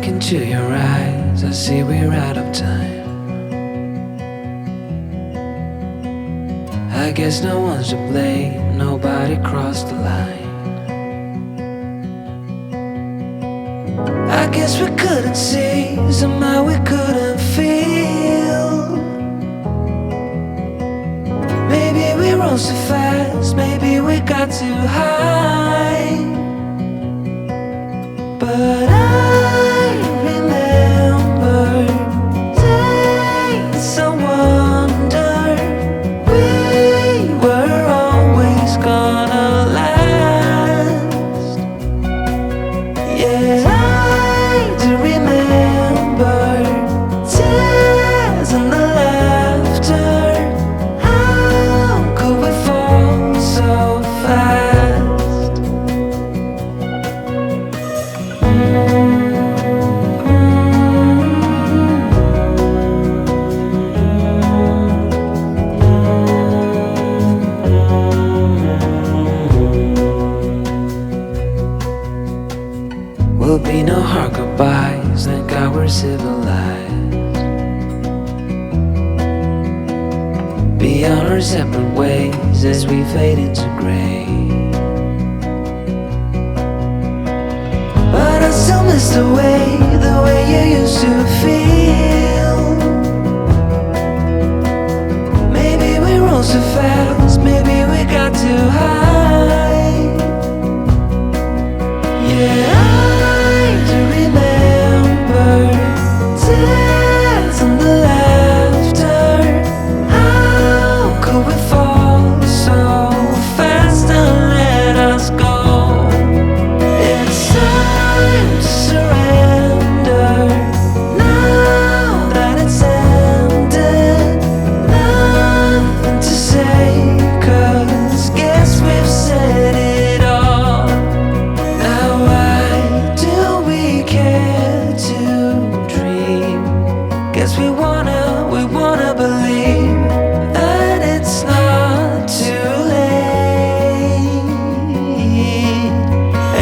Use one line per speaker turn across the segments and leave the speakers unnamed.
into your eyes, I see we're out of time. I guess no one's to blame, nobody crossed the line. I guess we couldn't see, somehow we couldn't feel. Maybe we rose too fast, maybe we got too high. But I remember days I wonder we were always gonna last. Yeah, I do remember tears and the laughter. How could we fall so fast? Will be no hard goodbyes, thank God we're civilized. Be on our separate ways as we fade into gray. But I still miss the way you used to feel. Maybe we rose too fast, maybe we got too high. Yeah, I do remember tears and the laughter. How could we fall so fast and let us go? It's time to surrender. Now that it's ended, nothing to say, 'cause guess we've said it all. Now why do we care to dream? Guess we wanna believe that it's not too late.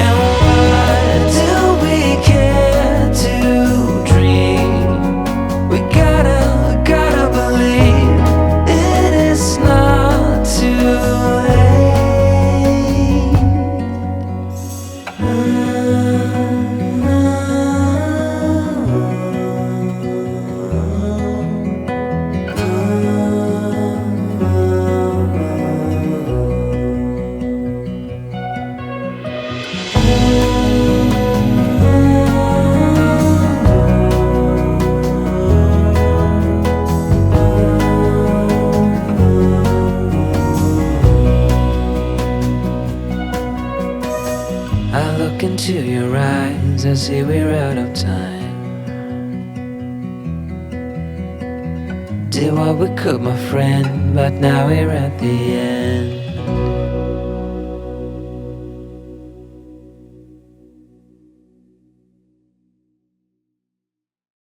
And why do we care to dream? We gotta believe it is not too late. I look into your eyes, I see we're out of time. Did what we could, my friend, but now we're at the end.